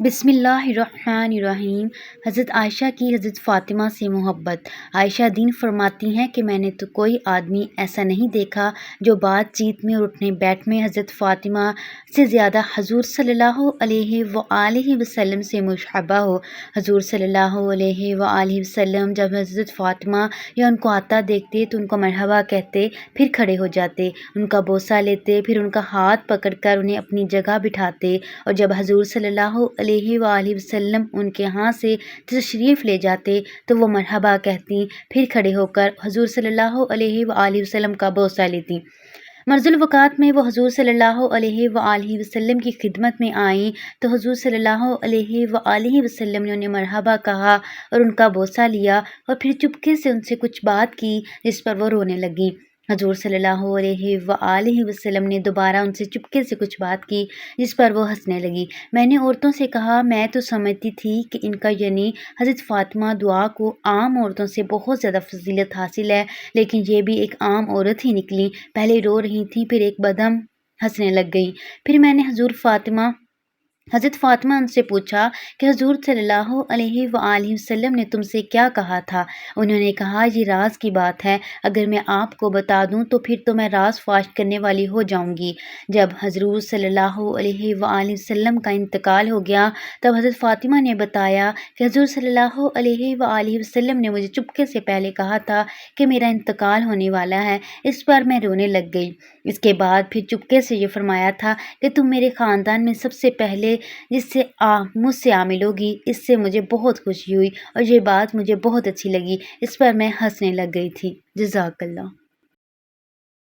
بسم اللہ الرحمن الرحیم۔ حضرت عائشہ کی حضرت فاطمہ سے محبت۔ عائشہ دین فرماتی ہیں کہ میں نے تو کوئی آدمی ایسا نہیں دیکھا جو بات چیت میں اور اٹھنے بیٹھ میں حضرت فاطمہ سے زیادہ حضور صلی اللہ علیہ وآلہ وسلم سے مشابہ ہو۔ حضور صلی اللہ علیہ وآلہ وسلم جب حضرت فاطمہ یا ان کو آتا دیکھتے تو ان کو مرحبا کہتے، پھر کھڑے ہو جاتے، ان کا بوسہ لیتے، پھر ان کا ہاتھ پکڑ کر انہیں اپنی جگہ بٹھاتے، اور جب حضور صلی اللہ علیہ وآلہ وسلم ان کے ہاں سے تشریف لے جاتے تو وہ مرحبا کہتی، پھر کھڑے ہو کر حضور صلی اللہ علیہ وآلہ وسلم کا بوسہ لیتی۔ مرض الوقات میں وہ حضور صلی اللہ علیہ وآلہ وسلم کی خدمت میں آئیں تو حضور صلی اللہ علیہ وآلہ وسلم نے انہیں مرحبا کہا اور ان کا بوسہ لیا، اور پھر چپکے سے ان سے کچھ بات کی جس پر وہ رونے لگیں۔ حضور صلی اللہ علیہ وآلہ وسلم نے دوبارہ ان سے چپکے سے کچھ بات کی جس پر وہ ہنسنے لگی۔ میں نے عورتوں سے کہا، میں تو سمجھتی تھی کہ ان کا یعنی حضرت فاطمہ دعا کو عام عورتوں سے بہت زیادہ فضیلت حاصل ہے، لیکن یہ بھی ایک عام عورت ہی نکلی۔ پہلے رو رہی تھیں، پھر ایک بدم ہنسنے لگ گئیں۔ پھر میں نے حضرت فاطمہ ان سے پوچھا کہ حضور صلی اللہ علیہ وآلہ وسلم نے تم سے کیا کہا تھا؟ انہوں نے کہا، یہ راز کی بات ہے، اگر میں آپ کو بتا دوں تو پھر تو میں راز فاش کرنے والی ہو جاؤں گی۔ جب حضور صلی اللہ علیہ وآلہ وسلم کا انتقال ہو گیا تب حضرت فاطمہ نے بتایا کہ حضور صلی اللہ علیہ وآلہ وسلم نے مجھے چپکے سے پہلے کہا تھا کہ میرا انتقال ہونے والا ہے۔ اس پر میں رونے لگ گئی۔ اس کے بعد پھر چپکے سے یہ فرمایا تھا کہ تم میرے خاندان میں سب سے پہلے مجھ سے عامل ہوگی۔ اس سے مجھے بہت خوشی ہوئی اور یہ بات مجھے بہت اچھی لگی۔ اس پر میں ہنسنے لگ گئی تھی۔ جزاک اللہ۔